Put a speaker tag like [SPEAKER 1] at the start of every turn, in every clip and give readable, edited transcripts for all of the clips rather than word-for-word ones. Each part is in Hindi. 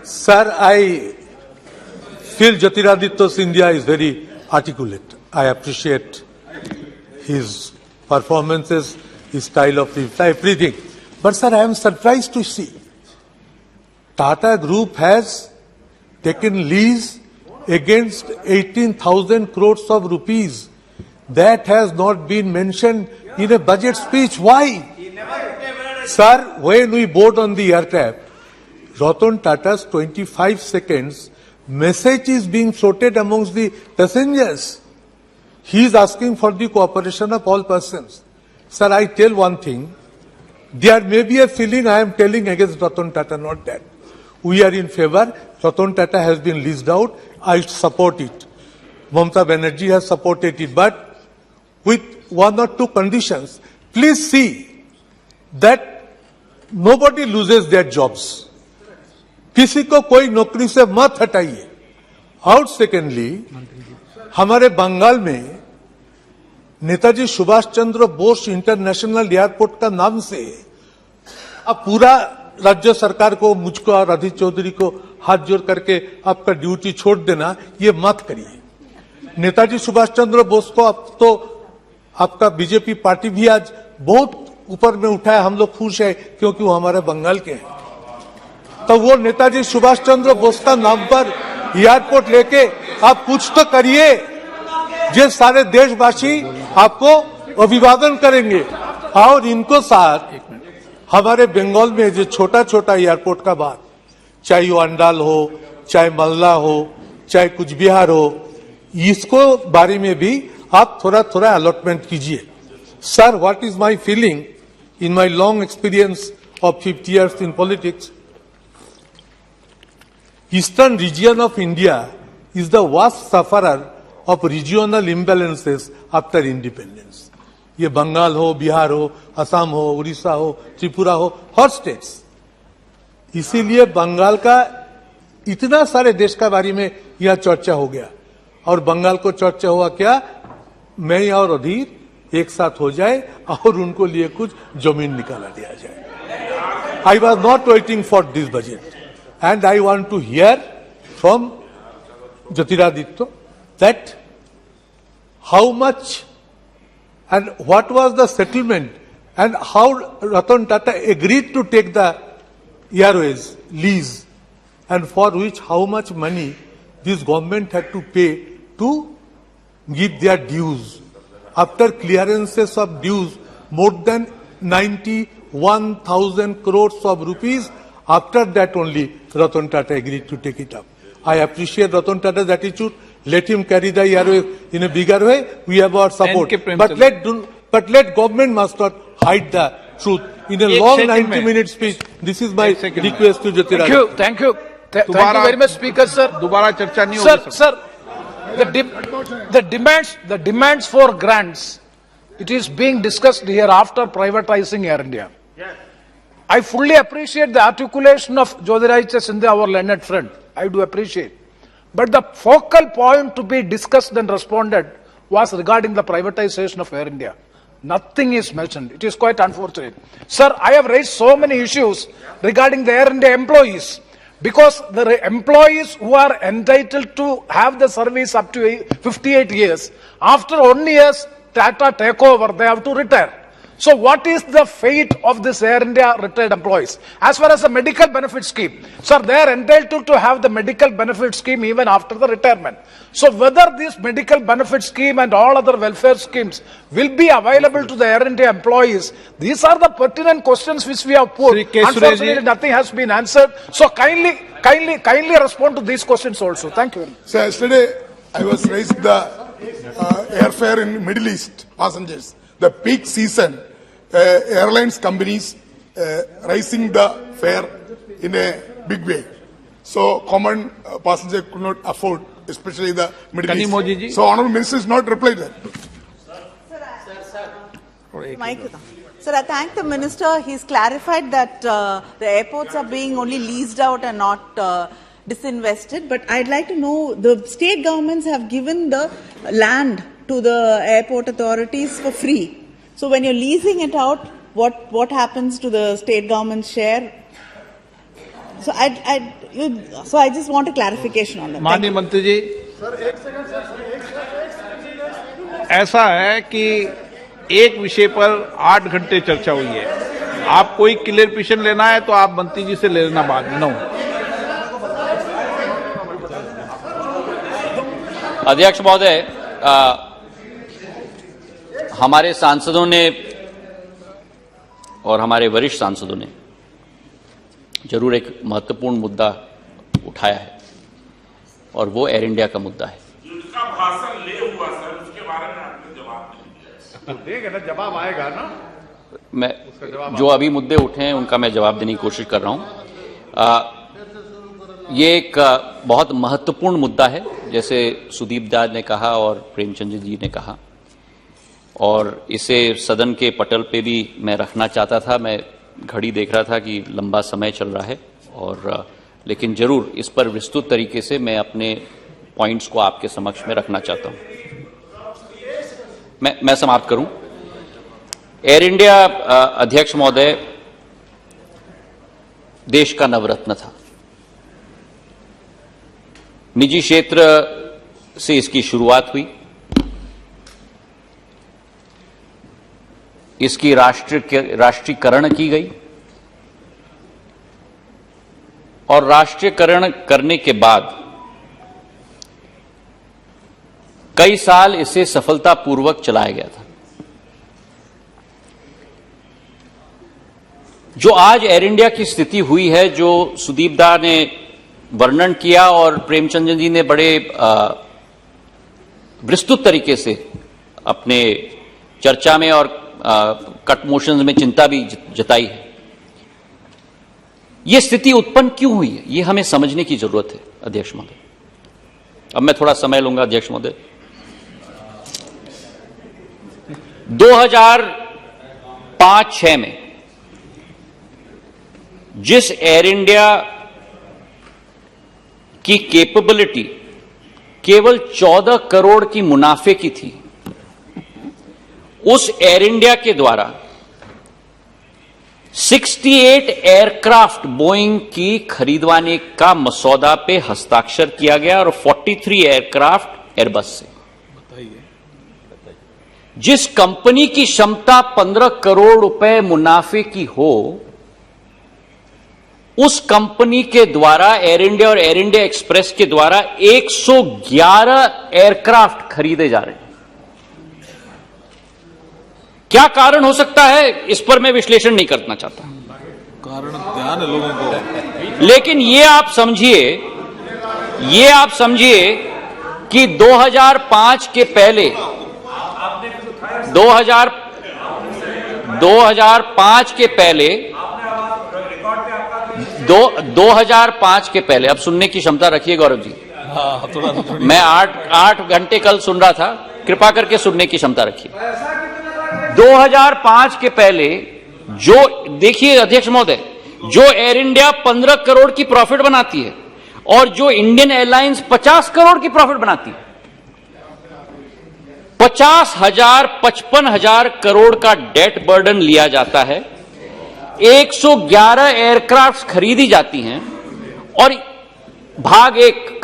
[SPEAKER 1] Sir, I feel Jyotiraditya Scindia is very articulate. I appreciate his performances, his style of reply, everything. But sir, I am surprised to see Tata Group has taken lease against 18,000 crores of rupees. That has not been mentioned in a budget speech. Why? Sir, when we board on the aircraft, Ratan Tata's 25 seconds message is being floated amongst the passengers. He is asking for the cooperation of all persons. Sir, I tell one thing. There may be a feeling I am telling against Ratan Tata, not that. We are in favor. Ratan Tata has been leased out. I support it. Mamata Banerjee has supported it. But with one or two conditions, please see that nobody loses their jobs. किसी को कोई नौकरी से मत हटाइए. और सेकेंडली, हमारे बंगाल में नेताजी सुभाष चंद्र बोस इंटरनेशनल एयरपोर्ट का नाम से अब पूरा राज्य सरकार को, मुझको और अधीर चौधरी को हाथ जोड़ करके आपका ड्यूटी छोड़ देना, ये मत करिए. नेताजी सुभाष चंद्र बोस को अब तो आपका बीजेपी पार्टी भी आज बहुत ऊपर में उठाया. हम लोग खुश है क्योंकि वो हमारे बंगाल के हैं. तो वो नेताजी सुभाष चंद्र बोस का नाम पर एयरपोर्ट लेके आप कुछ तो करिए, जो सारे देशवासी आपको अभिवादन करेंगे. और इनको साथ हमारे बंगाल में जो छोटा छोटा एयरपोर्ट का बात, चाहे वो अंडाल हो, चाहे मल्ला हो, चाहे कुछ बिहार हो, इसको बारे में भी आप थोड़ा थोड़ा अलॉटमेंट कीजिए. Sir, what is my feeling in my long experience of 50 years in politics? Eastern region of India is the worst sufferer of regional imbalances after independence. ये बंगाल हो, बिहार हो, असम हो, उड़ीसा हो, त्रिपुरा हो, हर स्टेट्स. इसीलिए बंगाल का इतना सारे देश का बारे में यह चर्चा हो गया. और बंगाल को चर्चा हुआ क्या, मैं और अधीर एक साथ हो जाए और उनको लिए कुछ जमीन निकाला दिया जाए. I was not waiting for this budget. And I want to hear from Jyotiraditya that how much and what was the settlement and how Ratan Tata agreed to take the airways lease, and for which how much money this government had to pay to give their dues. After clearances of dues, more than 91,000 crores of rupees. After that only Ratan Tata agreed to take it up. I appreciate Ratan Tata's attitude. Let him carry the airway in a bigger way. We have our support. But let government must not hide the truth. In a long 90-minute speech, this is my request to Jyotiraditya.
[SPEAKER 2] Thank you. Thank you very much, Speaker, sir. दोबारा चर्चा नहीं होगी, sir. The demands for grants, it is being discussed here after privatizing Air India. I fully appreciate the articulation of Jyotiraditya Scindia, our learned friend. I do appreciate. But the focal point to be discussed and responded was regarding the privatization of Air India. Nothing is mentioned. It is quite unfortunate. Sir, I have raised so many issues regarding the Air India employees, because the employees who are entitled to have the service up to 58 years, after 1 year Tata take over, they have to retire. So what is the fate of this Air India retired employees? As far as the medical benefit scheme, sir, they are entitled to have the medical benefit scheme even after the retirement. So whether this medical benefit scheme and all other welfare schemes will be available to the Air India employees, these are the pertinent questions which we have put. Unfortunately, nothing has been answered. So kindly respond to these questions also. Thank you.
[SPEAKER 3] So yesterday I was raising the airfare in Middle East passengers. The peak season, airlines companies raising the fare in a big way. So common passenger could not afford, especially the Middle East. So Honorable Minister is not replied that.
[SPEAKER 4] Sir, I thank the Minister. He's clarified that the airports are being only leased out and not disinvested. But I'd like to know, the state governments have given the land to the airport authorities for free. So when you're leasing it out, what happens to the state government's share? So I just want a clarification on that. Thank
[SPEAKER 2] माननीय मंत्री जी, ऐसा है कि एक विषय पर 8 घंटे चर्चा हुई है। आप कोई क्लियरिफिकेशन लेना है तो आप मंत्री जी से ले लेना बाद में। नो,
[SPEAKER 5] अध्यक्ष महोदय, हमारे सांसदों ने और हमारे वरिष्ठ सांसदों ने जरूर एक महत्वपूर्ण मुद्दा उठाया है और वो एयर इंडिया का मुद्दा है।
[SPEAKER 6] जिसका भाषण ले हुआ सर, उसके बारे में आपने जवाब नहीं दिया। देगा ना, जवाब आएगा ना।
[SPEAKER 5] मैं जो अभी मुद्दे उठे हैं उनका मैं जवाब देने की कोशिश कर रहा हूं। ये एक बहुत महत्वपूर्ण मुद्दा है, जैसे सुदीप दा ने कहा और प्रेमचंद जी ने कहा, और इसे सदन के पटल पे भी मैं रखना चाहता था। मैं घड़ी देख रहा था कि लंबा समय चल रहा है, और लेकिन जरूर इस पर विस्तृत तरीके से मैं अपने पॉइंट्स को आपके समक्ष में रखना चाहता हूं। मैं समाप्त करूं। एयर इंडिया, अध्यक्ष महोदय, देश का नवरत्न था। निजी क्षेत्र से इसकी शुरुआत हुई, इसकी राष्ट्रीयकरण की गई, और राष्ट्रीयकरण करने के बाद कई साल इसे सफलतापूर्वक चलाया गया था। जो आज एयर इंडिया की स्थिति हुई है, जो सुदीप दा ने वर्णन किया और प्रेमचंद जी ने बड़े विस्तृत तरीके से अपने चर्चा में और कट मोशंस में चिंता भी जताई है। यह स्थिति उत्पन्न क्यों हुई है, यह हमें समझने की जरूरत है अध्यक्ष महोदय। अब मैं थोड़ा समय लूंगा अध्यक्ष महोदय। 2005-6 में जिस एयर इंडिया की कैपेबिलिटी केवल 14 करोड़ की मुनाफे की थी, उस एयर इंडिया के द्वारा 68 एयरक्राफ्ट बोइंग की खरीदवाने का मसौदा पे हस्ताक्षर किया गया, और 43 एयरक्राफ्ट एयरबस से। जिस कंपनी की क्षमता 15 करोड़ रुपए मुनाफे की हो, उस कंपनी के द्वारा, एयर इंडिया और एयर इंडिया एक्सप्रेस के द्वारा 111 एयरक्राफ्ट खरीदे जा रहे हैं। क्या कारण हो सकता है, इस पर मैं विश्लेषण नहीं करना चाहता।
[SPEAKER 7] कारण ध्यान है लोगों को,
[SPEAKER 5] लेकिन ये आप समझिए कि 2005 के पहले 2005 के पहले, अब सुनने की क्षमता रखिए गौरव जी। मैं 8 घंटे कल सुन रहा था, कृपा करके सुनने की क्षमता रखिए। 2005 के पहले जो, देखिए अध्यक्ष महोदय, जो एयर इंडिया 15 करोड़ की प्रॉफिट बनाती है और जो इंडियन एयरलाइंस 50 करोड़ की प्रॉफिट बनाती है, 55,000 करोड़ का डेट बर्डन लिया जाता है, 111 एयरक्राफ्ट खरीदी जाती हैं, और भाग एक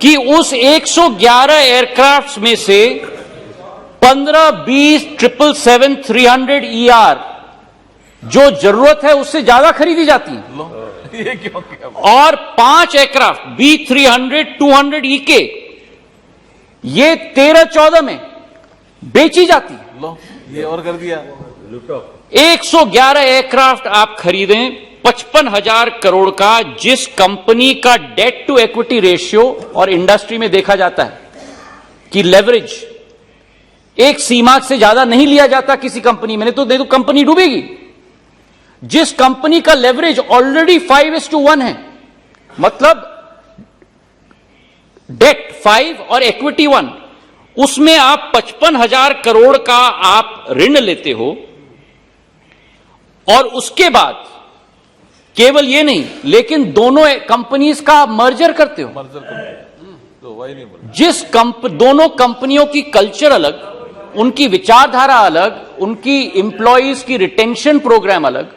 [SPEAKER 5] कि उस 111 एयरक्राफ्ट में से 15-20 777-300ER जो जरूरत है उससे ज्यादा खरीदी जाती है,
[SPEAKER 7] ये क्यों किया?
[SPEAKER 5] और 5 एयरक्राफ्ट B300-200EK ये 13-14 में बेची जाती है।
[SPEAKER 7] लो, ये और कर दिया।
[SPEAKER 5] 111 एयरक्राफ्ट आप खरीदें 55,000 करोड़ का, जिस कंपनी का डेट टू इक्विटी रेशियो, और इंडस्ट्री में देखा जाता है कि लेवरेज एक सीमा से ज्यादा नहीं लिया जाता किसी कंपनी में, नहीं तो कंपनी डूबेगी। जिस कंपनी का लेवरेज ऑलरेडी 5:1 है, मतलब डेट 5 और इक्विटी 1, उसमें आप 55,000 करोड़ का आप ऋण लेते हो, और उसके बाद केवल ये नहीं, लेकिन दोनों कंपनीज का मर्जर करते हो।
[SPEAKER 7] तो वही नहीं बोला।
[SPEAKER 5] दोनों कंपनियों की कल्चर अलग, उनकी विचारधारा अलग, उनकी इंप्लॉइज की रिटेंशन प्रोग्राम अलग,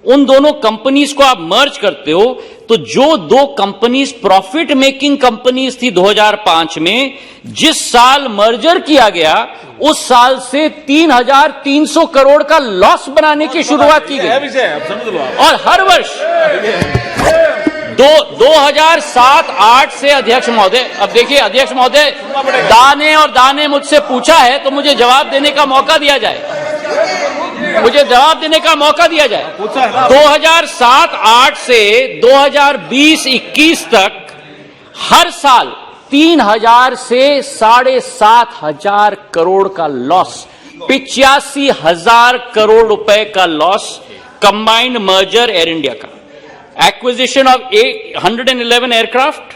[SPEAKER 5] उन दोनों कंपनीज को आप मर्ज करते हो तो जो दो कंपनीज प्रॉफिट मेकिंग कंपनीज थी 2005 में, जिस साल मर्जर किया गया उस साल से 3,300 करोड़ का लॉस बनाने की शुरुआत की गई।
[SPEAKER 7] विषय अब समझ लो आप।
[SPEAKER 5] और हर वर्ष 2007-8 से अध्यक्ष महोदय, अब देखिए अध्यक्ष महोदय, दाने और दाने मुझसे पूछा है तो मुझे जवाब देने का मौका दिया जाए, मुझे जवाब देने का मौका दिया जाए। 2007-8 से 2020-21 तक हर साल 3,000 से 7,500 करोड़ का लॉस, 85,000 करोड़ रुपए का loss combined merger air India का। Acquisition of 111 aircraft,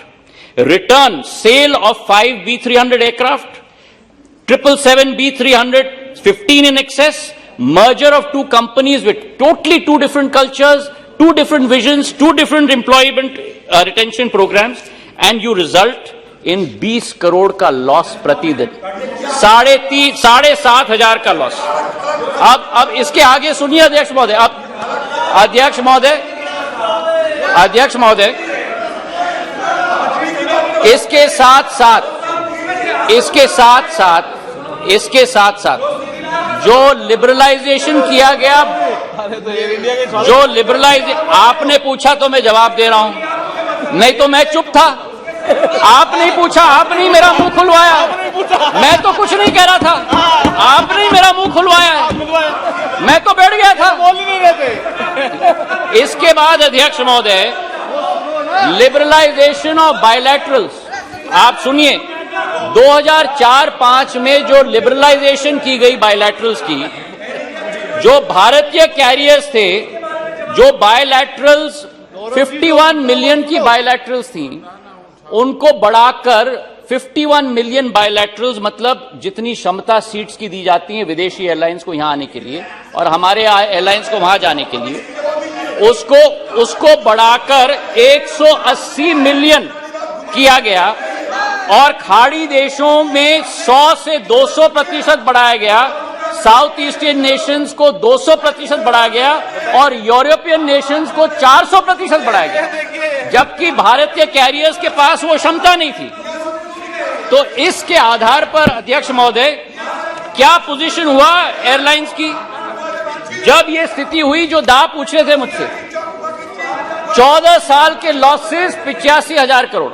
[SPEAKER 5] return, sale of 5 B300 aircraft, 777 B300, 15 in excess, merger of two companies with totally two different cultures, two different visions, two different employment retention programs, and you result in 20 crore का लॉस प्रतिदिन, 7,500 का लॉस। अब इसके आगे सुनिए अध्यक्ष महोदय, अब अध्यक्ष महोदय, इसके साथ साथ जो लिबरलाइजेशन किया गया, जो लिबरलाइजेशन, आपने पूछा तो मैं जवाब दे रहा हूं, नहीं तो मैं चुप था। आपने पूछा, आपने ही मेरा मुंह खुलवाया, मैं तो कुछ नहीं कह रहा था, आपने ही मेरा मुंह खुलवाया, मैं तो बैठ गया था। बोल ही नहीं रहे थे। इसके बाद अध्यक्ष महोदय, लिबरलाइजेशन ऑफ बायलैटरल्स, आप सुनिए, 2004-5 में जो लिबरलाइजेशन की गई बायलैटरल्स की, जो भारतीय कैरियर्स थे, जो बायलैटरल्स 51 मिलियन की बायलैटरल्स थी, उनको बढ़ाकर 51 मिलियन बायलैटरल्स, मतलब जितनी क्षमता सीट्स की दी जाती हैं विदेशी एयरलाइंस को यहां आने के लिए और हमारे एयरलाइंस को वहां जाने के लिए, उसको बढ़ाकर 180 मिलियन किया गया और खाड़ी देशों में 100 से 200% बढ़ाया गया, साउथ ईस्टर्न नेशंस को 200% बढ़ाया गया और यूरोपियन नेशंस को 400% बढ़ाया गया, जबकि भारतीय कैरियर्स के पास वो क्षमता नहीं थी। तो इसके आधार पर अध्यक्ष महोदय, क्या पोजीशन हुआ एयरलाइंस की जब ये स्थिति हुई जो दा पूछ रहे थे मुझसे? 14 साल के लॉसेस 85,000 करोड़,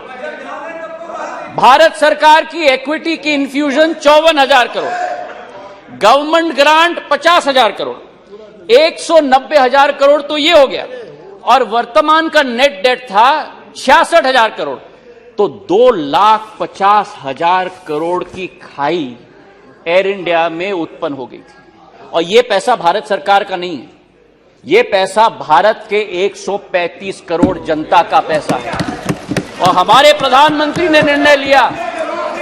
[SPEAKER 5] भारत सरकार की इक्विटी की infusion 54,000 crore, government grant 50,000 crore, 190,000 crore तो ये हो गया, और वर्तमान का नेट डेट था 66,000 करोड़, तो 2,50,000 करोड़ की खाई एयर इंडिया में उत्पन्न हो गई थी। और ये पैसा भारत सरकार का नहीं है, ये पैसा भारत के 135 करोड़ जनता का पैसा है। और हमारे प्रधानमंत्री ने निर्णय लिया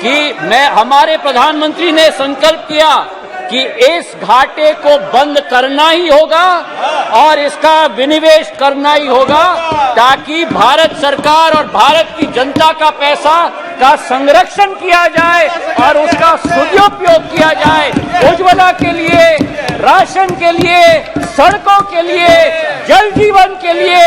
[SPEAKER 5] कि हमारे प्रधानमंत्री ने संकल्प किया कि इस घाटे को बंद करना ही होगा और इसका विनिवेश करना ही होगा, ताकि भारत सरकार और भारत की जनता का पैसा का संरक्षण किया जाए और उसका सदुपयोग किया जाए, उज्ज्वला के लिए, राशन के लिए, सड़कों के लिए, जल जीवन के लिए,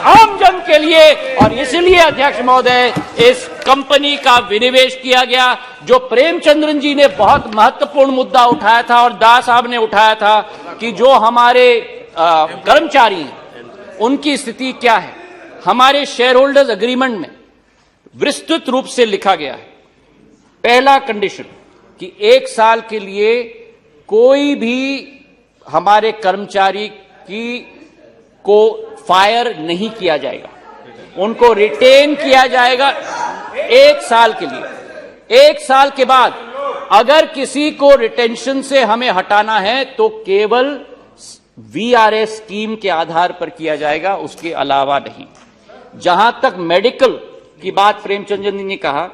[SPEAKER 5] आम जन के लिए। और इसलिए अध्यक्ष महोदय, इस कंपनी का विनिवेश किया गया। जो प्रेमचंद्रन जी ने बहुत महत्वपूर्ण मुद्दा उठाया था और दास साहब ने उठाया था कि जो हमारे कर्मचारी हैं उनकी स्थिति क्या है, हमारे शेयर होल्डर्स एग्रीमेंट में विस्तृत रूप से लिखा गया है। पहला कंडीशन कि 1 साल के लिए कोई भी हमारे कर्मचारी को फायर नहीं किया जाएगा, उनको रिटेन किया जाएगा 1 साल के लिए। 1 साल के बाद अगर किसी को रिटेंशन से हमें हटाना है तो केवल वीआरएस स्कीम के आधार पर किया जाएगा, उसके अलावा नहीं। जहां तक मेडिकल की बात प्रेमचंद्र जी ने कहा,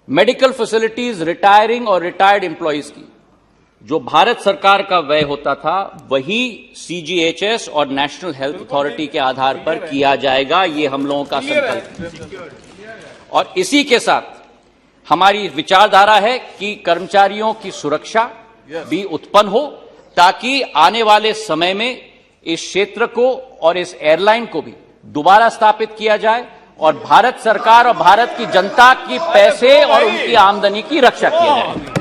[SPEAKER 5] मेडिकल फैसिलिटीज रिटायरिंग और रिटायर्ड एम्प्लॉइज की जो भारत सरकार का व्यय होता था वही सीजीएचएस और नेशनल हेल्थ अथॉरिटी के आधार पर किया जाएगा। ये हम लोगों का संकल्प है। और इसी के साथ हमारी विचारधारा है कि कर्मचारियों की सुरक्षा भी उत्पन्न हो ताकि आने वाले समय में इस क्षेत्र को और इस एयरलाइन को भी दोबारा स्थापित किया जाए और भारत सरकार और भारत की जनता की पैसे और उनकी आमदनी की रक्षा किया जाए।